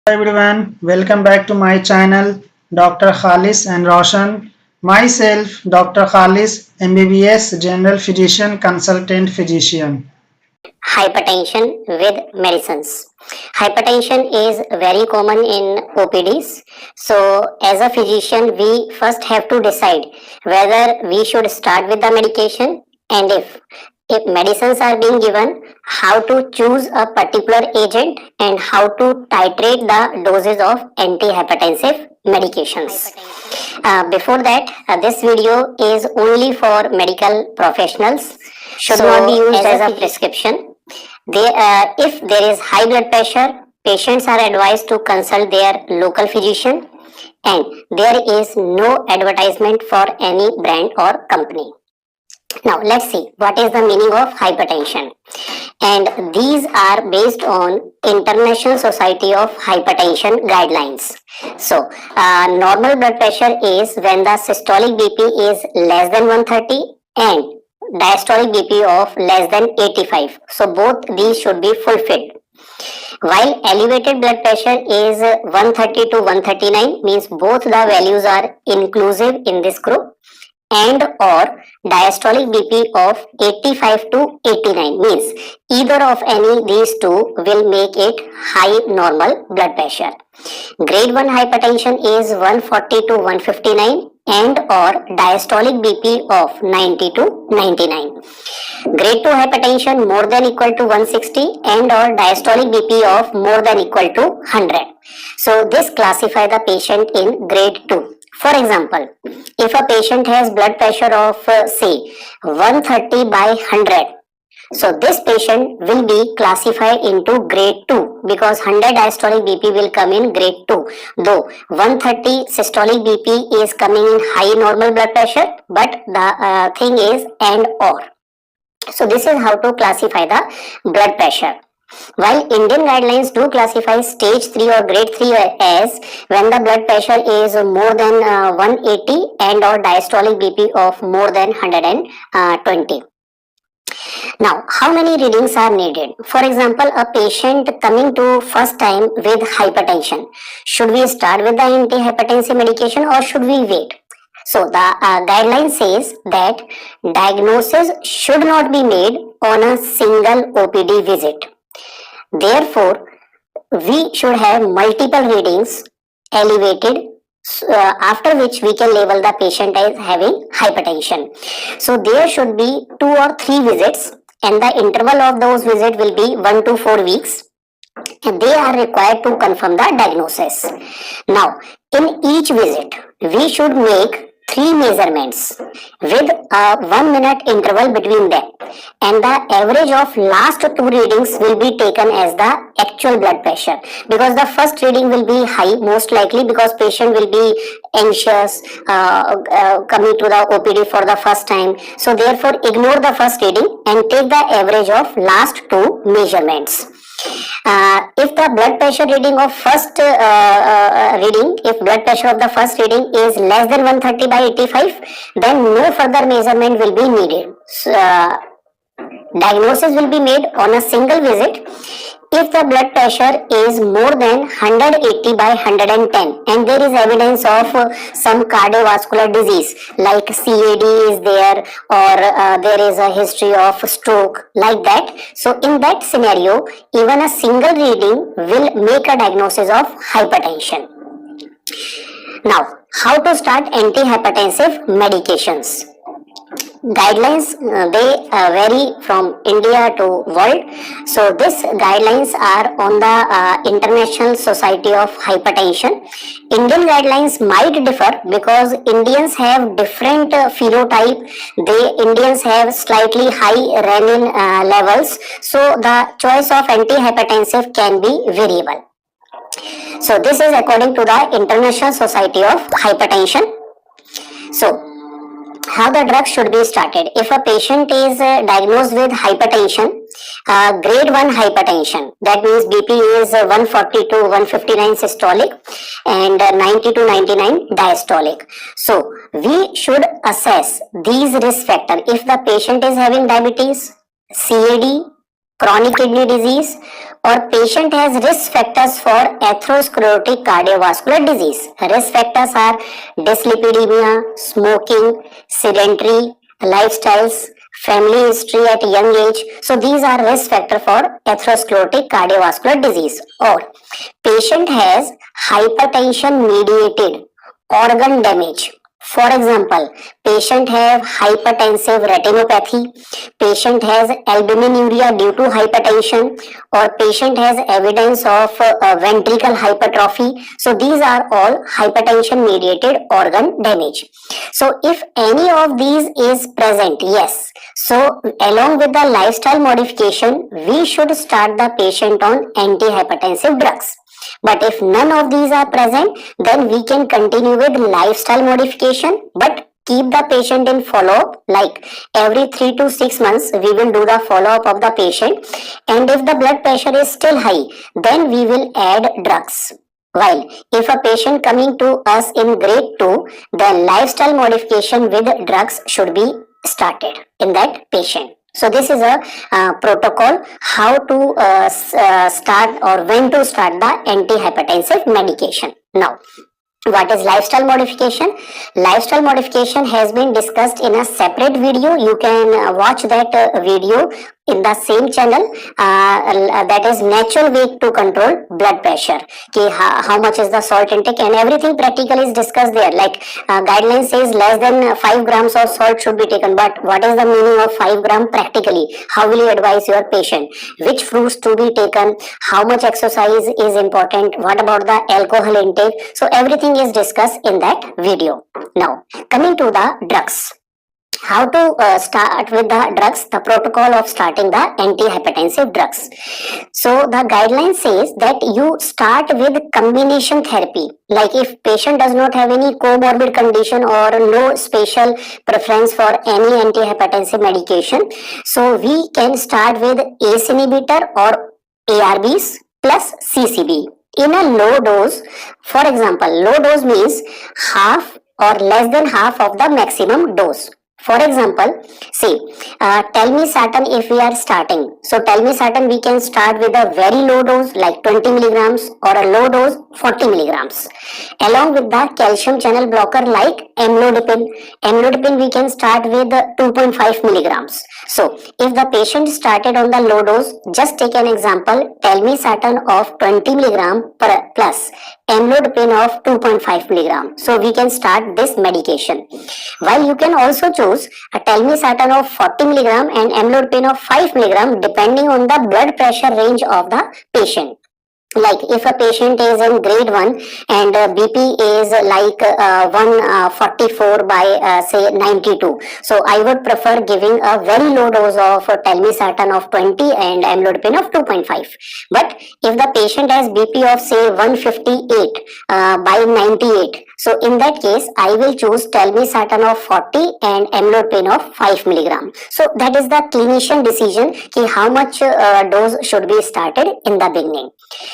Everyone, welcome back to my channel Dr. Khalis and Roshan. Myself, Dr. Khalis, MBBS General Physician Consultant Physician. Hypertension with medicines. Hypertension is very common in OPDs. So, as a physician, we first have to decide whether we should start with the medication and if medicines are being given, how to choose a particular agent and how to titrate the doses of antihypertensive medications. Before that, this video is only for medical professionals, should not be used as a prescription. If there is high blood pressure, patients are advised to consult their local physician, and there is no advertisement for any brand or company. Now let's see what is the meaning of hypertension, and these are based on International Society of Hypertension guidelines. So normal blood pressure is when the systolic BP is less than 130 and diastolic BP of less than 85. So both these should be fulfilled. While elevated blood pressure is 130 to 139, means both the values are inclusive in this group, and or diastolic BP of 85 to 89, means either of any these two will make it high normal blood pressure. Grade 1 hypertension is 140 to 159 and or diastolic BP of 90 to 99. Grade 2 hypertension more than equal to 160 and or diastolic BP of more than equal to 100. So this classify the patient in grade 2. For example, if a patient has blood pressure of say 130 by 100, so this patient will be classified into grade 2 because 100 diastolic BP will come in grade 2. Though 130 systolic BP is coming in high normal blood pressure, but the thing is and or. So this is how to classify the blood pressure. While Indian guidelines do classify stage 3 or grade 3 as when the blood pressure is more than 180 and or diastolic BP of more than 120. Now, how many readings are needed? For example, a patient coming to first time with hypertension, should we start with the antihypertensive medication or should we wait? So the guideline says that diagnosis should not be made on a single OPD visit. Therefore, we should have multiple readings elevated, after which we can label the patient as having hypertension. So there should be 2 or 3 visits, and the interval of those visits will be 1 to 4 weeks. And they are required to confirm the diagnosis. Now, in each visit, we should make 3 measurements with a 1 minute interval between them, and the average of last 2 readings will be taken as the actual blood pressure, because the first reading will be high most likely because patient will be anxious coming to the OPD for the first time. So therefore ignore the first reading and take the average of last 2 measurements. If the blood pressure reading of first if blood pressure of the first reading is less than 130 by 85, then no further measurement will be needed. Diagnosis will be made on a single visit if the blood pressure is more than 180 by 110 and there is evidence of some cardiovascular disease like CAD is there, or there is a history of stroke, like that. So in that scenario, even a single reading will make a diagnosis of hypertension. Now, how to start antihypertensive medications? Guidelines they vary from India to world. So these guidelines are on the International Society of Hypertension. Indian guidelines might differ because Indians have different phenotype. Indians have slightly high renin levels. So the choice of antihypertensive can be variable. So this is according to the International Society of Hypertension. So how the drug should be started? If a patient is diagnosed with hypertension, grade 1 hypertension, that means BP is 140 to 159 systolic and 90 to 99 diastolic. So we should assess these risk factors. If the patient is having diabetes, CAD, chronic kidney disease, or patient has risk factors for atherosclerotic cardiovascular disease. Risk factors are dyslipidemia, smoking, sedentary lifestyles, family history at young age. So these are risk factor for atherosclerotic cardiovascular disease. Or patient has hypertension mediated organ damage. For example, patient have hypertensive retinopathy, patient has albuminuria due to hypertension, or patient has evidence of ventricle hypertrophy. So these are all hypertension mediated organ damage. So if any of these is present, yes, so along with the lifestyle modification, we should start the patient on antihypertensive drugs. But if none of these are present, then we can continue with lifestyle modification, but keep the patient in follow-up. Like every 3 to 6 months we will do the follow-up of the patient, and if the blood pressure is still high, then we will add drugs. While if a patient coming to us in grade 2, the lifestyle modification with drugs should be started in that patient. So this is a protocol how to start or when to start the antihypertensive medication. Now, what is lifestyle modification? Lifestyle modification has been discussed in a separate video. You can watch that video in the same channel, that is natural way to control blood pressure. How much is the salt intake and everything practical is discussed there. Like guideline says less than 5 grams of salt should be taken, but what is the meaning of 5 gram practically? How will you advise your patient? Which fruits to be taken? How much exercise is important? What about the alcohol intake? So everything is discussed in that video. Now coming to the drugs. How to start with the drugs, the protocol of starting the antihypertensive drugs. So the guideline says that you start with combination therapy. Like if patient does not have any comorbid condition or no special preference for any antihypertensive medication, so we can start with ACE inhibitor or ARBs plus CCB in a low dose. For example, low dose means half or less than half of the maximum dose. For example, say telmisartan if we are starting. So telmisartan we can start with a very low dose like 20 milligrams or a low dose 40 milligrams. Along with the calcium channel blocker like amlodipine. Amlodipine we can start with 2.5 milligrams. So if the patient started on the low dose, just take an example, telmisartan of 20 milligram plus amlodipine of 2.5 milligram. So we can start this medication. While you can also choose a telmisartan of 40 milligram and amlodipine of 5 milligram depending on the blood pressure range of the patient. Like if a patient is in grade 1 and BP is like 144 by say 92. So I would prefer giving a very low dose of telmisartan of 20 and amlodipine of 2.5. But if the patient has BP of say 158 by 98, so in that case I will choose telmisartan of 40 and amlodipine of 5 milligram. So that is the clinician decision ki how much dose should be started in the beginning.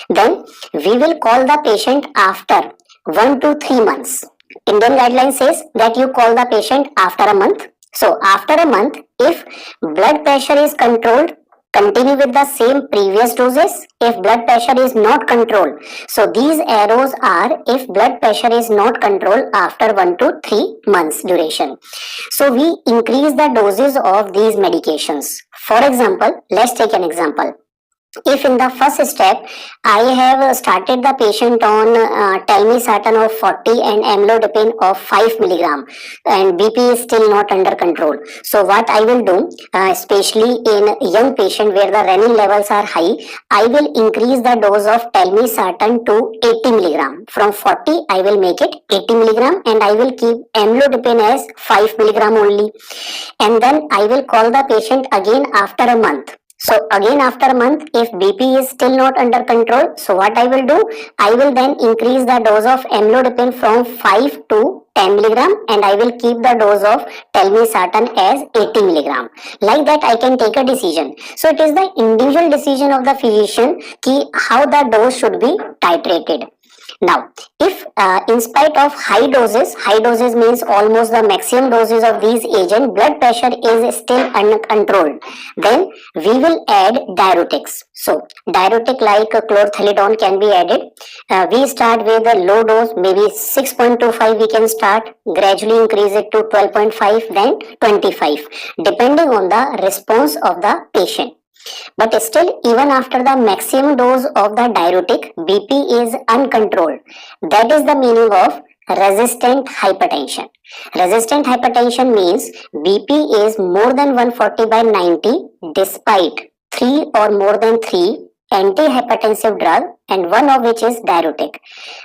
Then we will call the patient after 1 to 3 months. Indian guideline says that you call the patient after a month. So after a month, if blood pressure is controlled, continue with the same previous doses. If blood pressure is not controlled, so these arrows are if blood pressure is not controlled after 1 to 3 months duration. So we increase the doses of these medications. For example, let's take an example. If in the first step I have started the patient on telmisartan of 40 and amlodipine of 5 milligram and BP is still not under control. So what I will do, especially in young patient where the renin levels are high, I will increase the dose of telmisartan to 80 milligram. From 40 I will make it 80 milligram and I will keep amlodipine as 5 milligram only. And then I will call the patient again after a month. So again after a month, if BP is still not under control, so what I will do, I will then increase the dose of amlodipine from 5 to 10 milligram and I will keep the dose of telmisartan as 80 milligram. Like that I can take a decision. So it is the individual decision of the physician ki how the dose should be titrated. Now, if in spite of high doses means almost the maximum doses of these agents, blood pressure is still uncontrolled, then we will add diuretics. So, diuretic like chlorthalidone can be added. We start with a low dose, maybe 6.25 we can start, gradually increase it to 12.5, then 25, depending on the response of the patient. But still, even after the maximum dose of the diuretic, BP is uncontrolled. That is the meaning of resistant hypertension. Resistant hypertension means BP is more than 140 by 90 despite 3 or more than 3 antihypertensive drug and one of which is diuretic.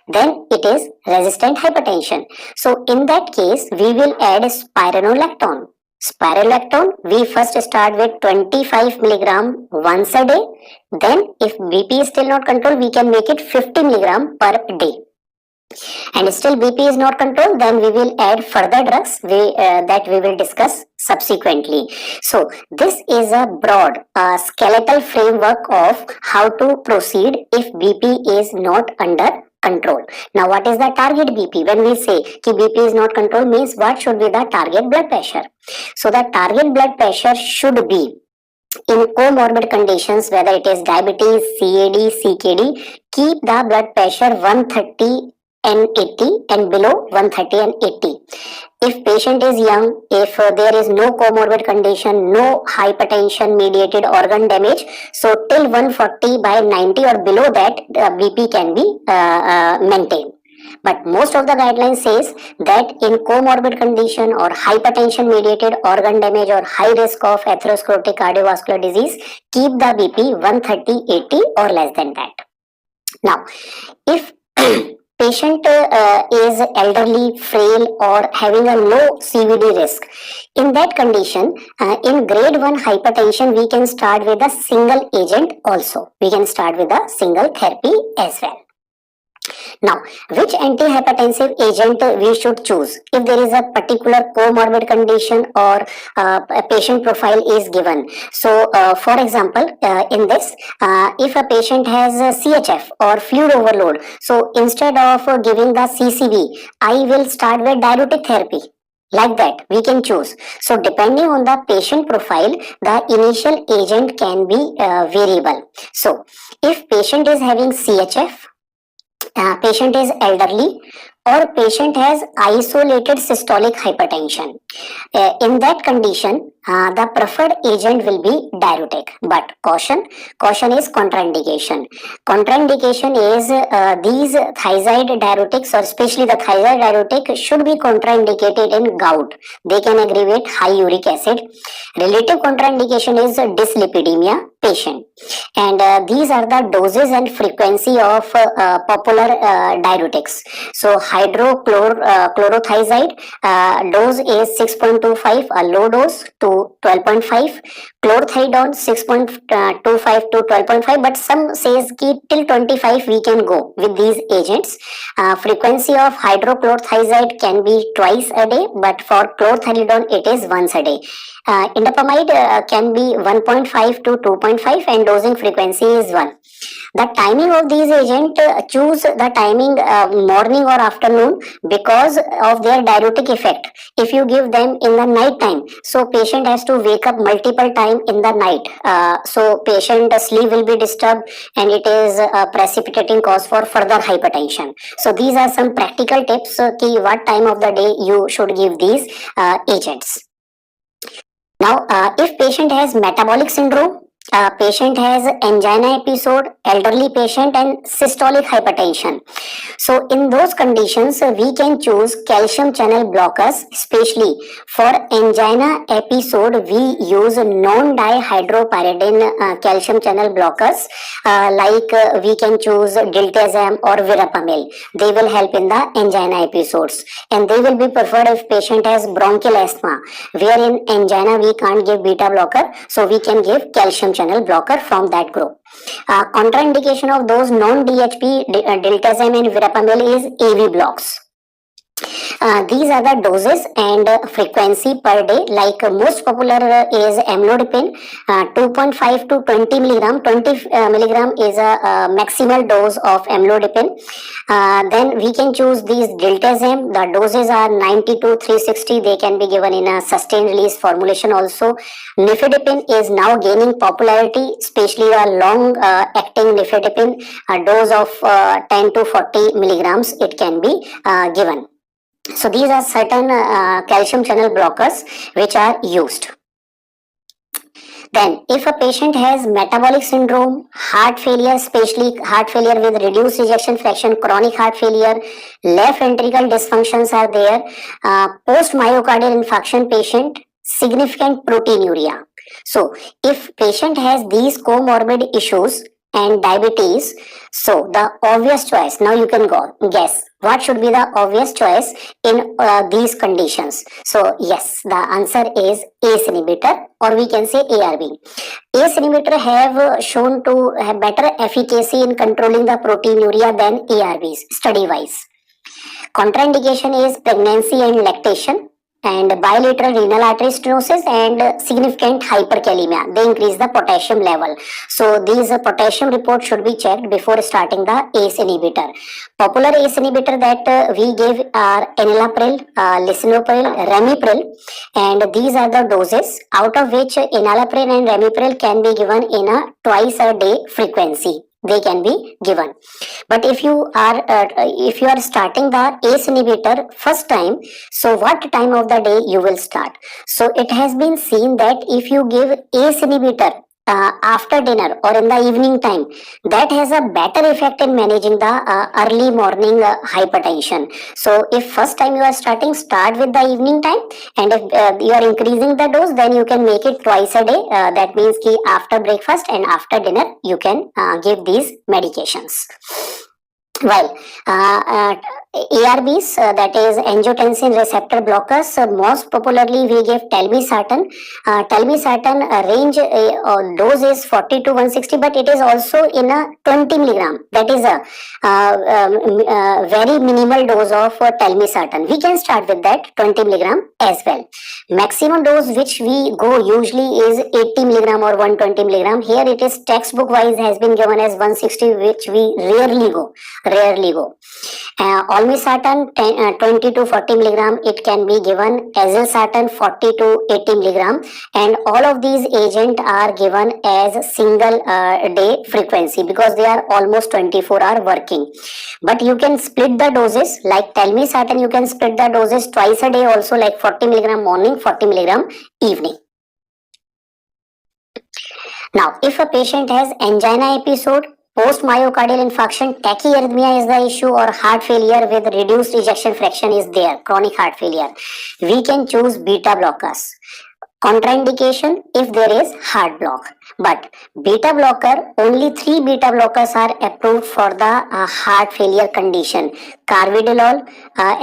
Then it is resistant hypertension. So in that case, we will add spironolactone. Spironolactone, we first start with 25 milligram once a day. Then if BP is still not controlled, we can make it 50 milligram per day. And still BP is not controlled, then we will add further drugs that we will discuss subsequently. So this is a broad skeletal framework of how to proceed if BP is not under control. Now what is the target BP? When we say ki BP is not controlled means what should be the target blood pressure? So the target blood pressure should be in comorbid conditions, whether it is diabetes, CAD, CKD, keep the blood pressure 130 and 80 and below 130 and 80. If patient is young, if there is no comorbid condition, no hypertension mediated organ damage, so till 140 by 90 or below that BP can be maintained. But most of the guidelines says that in comorbid condition or hypertension mediated organ damage or high risk of atherosclerotic cardiovascular disease, keep the BP 130, 80 or less than that. Now, if patient is elderly, frail or having a low CVD risk, in that condition, in grade 1 hypertension, we can start with a single agent also. We can start with a single therapy as well. Now, which antihypertensive agent we should choose if there is a particular comorbid condition or a patient profile is given. So, for example, in this, if a patient has CHF or fluid overload, so instead of giving the CCB, I will start with diuretic therapy. Like that, we can choose. So, depending on the patient profile, the initial agent can be variable. So, if patient is having CHF, patient is elderly or patient has isolated systolic hypertension. In that condition, the preferred agent will be diuretic. But caution is contraindication. Contraindication is these thiazide diuretics or especially the thiazide diuretic should be contraindicated in gout. They can aggravate high uric acid. Relative contraindication is dyslipidemia patient. And these are the doses and frequency of popular diuretics. So hydrochlorothiazide dose is 6.25, a low dose to 12.5. Chlorthalidone 6.25 to 12.5, but some says ki till 25 we can go with these agents. Frequency of hydrochlorothiazide can be twice a day, but for chlorthalidone it is once a day. Indapamide can be 1.5 to 2.5 and dosing frequency is 1. The timing of these agents, choose the timing morning or afternoon because of their diuretic effect. If you give them in the night time, so patient has to wake up multiple times in the night. So patient sleep will be disturbed and it is a precipitating cause for further hypertension. So these are some practical tips ki what time of the day you should give these agents. Now, if patient has metabolic syndrome, patient has angina episode, elderly patient and systolic hypertension. So in those conditions, we can choose calcium channel blockers, especially for angina episode, we use non-dihydropyridine calcium channel blockers like we can choose diltiazem or verapamil. They will help in the angina episodes and they will be preferred if patient has bronchial asthma, where in angina we can't give beta blocker, so we can give calcium channel blocker from that group. Contraindication of those non-DHP, diltiazem and verapamil is AV blocks. These are the doses and frequency per day. Like most popular is amlodipine, 2.5 to 20 milligram. 20 milligram is a maximal dose of amlodipine. Then we can choose these diltiazem. The doses are 90 to 360. They can be given in a sustained release formulation also. Nifedipine is now gaining popularity, especially a long acting nifedipine. A dose of 10 to 40 milligrams it can be given. So these are certain calcium channel blockers which are used. Then if a patient has metabolic syndrome, heart failure, especially heart failure with reduced ejection fraction, chronic heart failure, left ventricle dysfunctions are there, post myocardial infarction patient, significant proteinuria. So if patient has these comorbid issues and diabetes, so the obvious choice, now you can go guess what should be the obvious choice in these conditions. So yes, the answer is ACE inhibitor, or we can say ARB. ACE inhibitor have shown to have better efficacy in controlling the proteinuria than ARBs study wise. Contraindication is pregnancy and lactation, and bilateral renal artery stenosis and significant hyperkalemia. They increase the potassium level. So these potassium reports should be checked before starting the ACE inhibitor. Popular ACE inhibitor that we gave are enalapril, lisinopril, ramipril, and these are the doses, out of which enalapril and ramipril can be given in a twice a day frequency. They can be given. But if you are starting the ACE inhibitor first time, so what time of the day you will start? So it has been seen that if you give ACE inhibitor after dinner or in the evening time, that has a better effect in managing the early morning hypertension. So if first time you are starting, start with the evening time, and if you are increasing the dose, then you can make it twice a day. That means ki after breakfast and after dinner you can give these medications. While ARBs, that is angiotensin receptor blockers, most popularly we give telmisartan. Telmisartan range dose is 40 to 160, but it is also in a 20 milligram. That is a very minimal dose of telmisartan. We can start with that 20 milligram as well. Maximum dose which we go usually is 80 milligram or 120 milligram. Here it is textbook wise has been given as 160, which we rarely go. Olmesartan 20 to 40 milligram it can be given, azilsartan 40 to 80 milligram, and all of these agents are given as single day frequency because they are almost 24-hour working. But you can split the doses, like telmisartan you can split the doses twice a day also, like 40 milligram morning, 40 milligram evening. Now if a patient has angina episode, post myocardial infarction, tachyarrhythmia is the issue, or heart failure with reduced ejection fraction is there, chronic heart failure, we can choose beta blockers. Contraindication if there is heart block. But beta blocker, only 3 beta blockers are approved for the heart failure condition: carvedilol,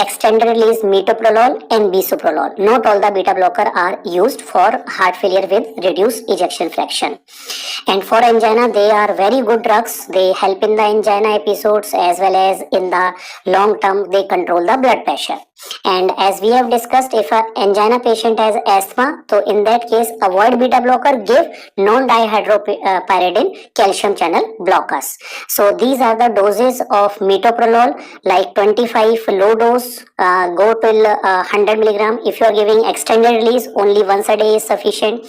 extended release metoprolol, and bisoprolol. Not all the beta blocker are used for heart failure with reduced ejection fraction. And for angina, they are very good drugs. They help in the angina episodes as well as in the long term. They control the blood pressure. And as we have discussed, if an angina patient has asthma, so in that case avoid beta blocker, give non-dihydropyridine calcium channel blockers. So these are the doses of metoprolol, like 25 low dose, go till 100 milligram. If you are giving extended release, only once a day is sufficient.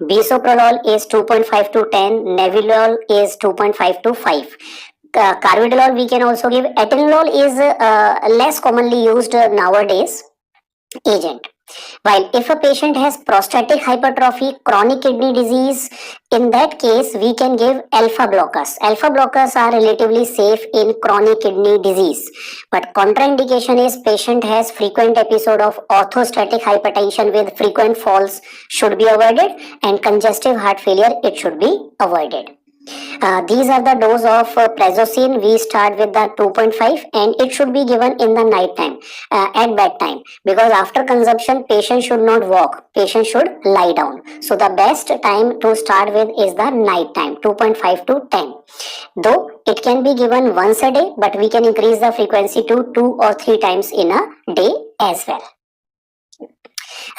Bisoprolol is 2.5 to 10, nebilol is 2.5 to 5. Carvedilol we can also give. Atenolol is less commonly used nowadays agent. While if a patient has prostatic hypertrophy, chronic kidney disease, in that case we can give alpha blockers. Alpha blockers are relatively safe in chronic kidney disease, but contraindication is patient has frequent episode of orthostatic hypertension with frequent falls should be avoided, and congestive heart failure it should be avoided. These are the dose of prazosin. We start with the 2.5 and it should be given in the night time, at bedtime, because after consumption patient should not walk, patient should lie down. So the best time to start with is the night time, 2.5 to 10. Though it can be given once a day, but we can increase the frequency to 2 or 3 times in a day as well.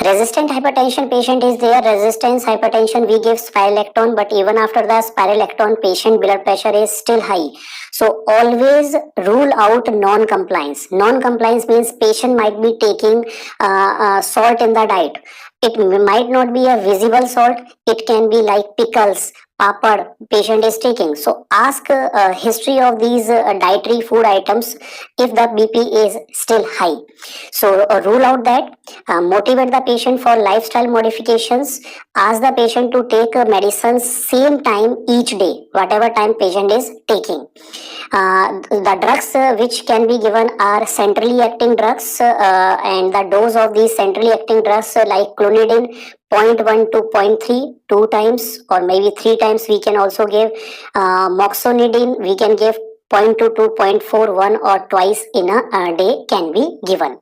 Resistant hypertension patient is there. Resistance hypertension, we give spironolactone, but even after the spironolactone, patient blood pressure is still high. So always rule out non-compliance. Non-compliance means patient might be taking salt in the diet. It might not be a visible salt. It can be like pickles, papad patient is taking. So ask history of these dietary food items if the BP is still high. So rule out that. Motivate the patient for lifestyle modifications. Ask the patient to take medicines same time each day, whatever time patient is taking. The drugs which can be given are centrally acting drugs, and the dose of these centrally acting drugs like clonidine 0.1 to 0.3, 2 times or maybe 3 times we can also give. Moxonidine we can give 0.2 to 0.4, one or twice in a day can be given.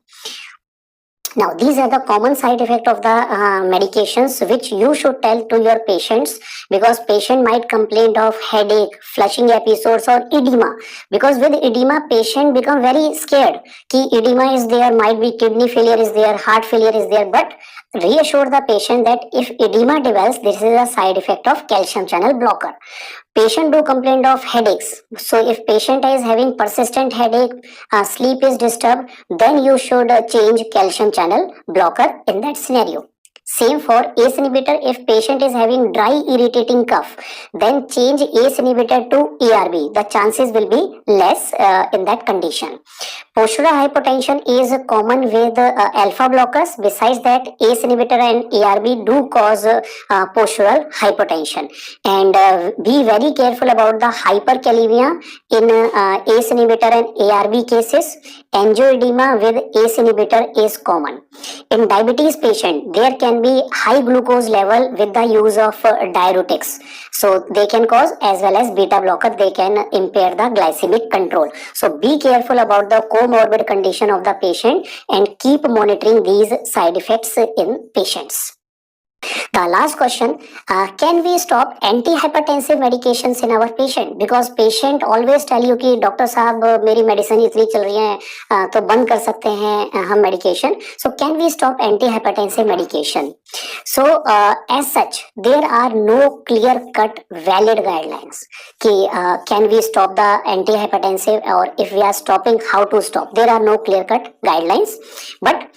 Now, these are the common side effect of the medications which you should tell to your patients, because patient might complain of headache, flushing episodes or edema. Because with edema, patient become very scared. Ki edema is there, might be kidney failure is there, heart failure is there, but reassure the patient that if edema develops, this is a side effect of calcium channel blocker. Patient do complain of headaches. So if patient is having persistent headache, sleep is disturbed, then you should change calcium channel blocker in that scenario. Same for ACE inhibitor. If patient is having dry irritating cough, then change ACE inhibitor to ARB. The chances will be less in that condition. Postural hypotension is common with alpha blockers. Besides that, ACE inhibitor and ARB do cause postural hypertension. And be very careful about the hyperkalemia in ACE inhibitor and ARB cases. Angioedema with ACE inhibitor is common. In diabetes patient, there can be high glucose level with the use of diuretics. So they can cause, as well as beta blocker, they can impair the glycemic control. So be careful about the comorbid condition of the patient and keep monitoring these side effects in patients. The last question, can we stop antihypertensive medications in our patient? Because patient always tell you कि doctor साहब मेरी medicine इतनी चल रही है तो बंद कर सकते हैं हम medication. So can we stop antihypertensive medication? So as such, there are no clear-cut valid guidelines कि can we stop the antihypertensive, or if we are stopping, how to stop. There are no clear-cut guidelines, but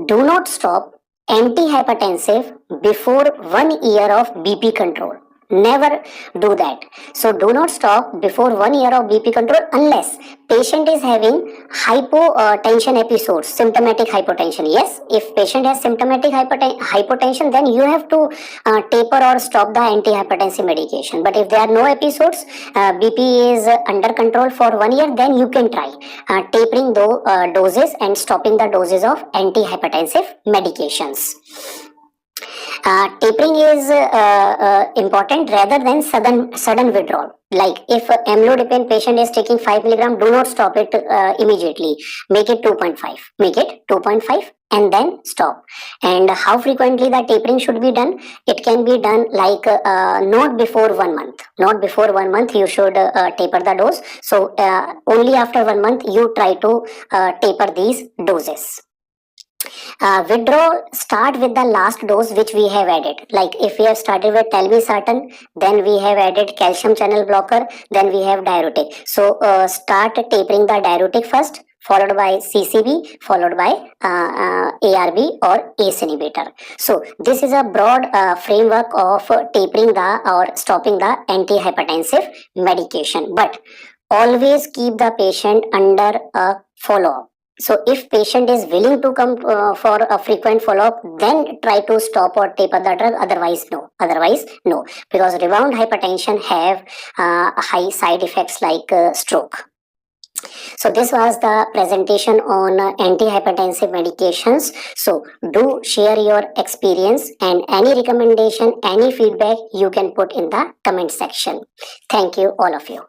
do not stop antihypertensive before 1 year of BP control. Never do that. So do not stop before 1 year of BP control unless patient is having hypotension episodes, symptomatic hypotension. Yes, if patient has symptomatic hypotension, then you have to taper or stop the antihypertensive medication. But if there are no episodes, BP is under control for 1 year, then you can try tapering the doses and stopping the doses of antihypertensive medications. Tapering is important rather than sudden withdrawal. Like if amlodipine patient is taking 5 mg, do not stop it immediately. Make it 2.5. Make it 2.5 and then stop. And how frequently the tapering should be done? It can be done like not before 1 month. Not before 1 month you should taper the dose. So only after 1 month you try to taper these doses. Withdrawal start with the last dose which we have added. Like if we have started with telmisartan, then we have added calcium channel blocker, then we have diuretic. So start tapering the diuretic first, followed by CCB, followed by ARB or ACE inhibitor. So this is a broad framework of tapering the or stopping the antihypertensive medication. But always keep the patient under a follow-up. So if patient is willing to come for a frequent follow-up, then try to stop or taper the drug. Otherwise, no. Because rebound hypertension have high side effects like stroke. So this was the presentation on antihypertensive medications. So do share your experience, and any recommendation, any feedback you can put in the comment section. Thank you all of you.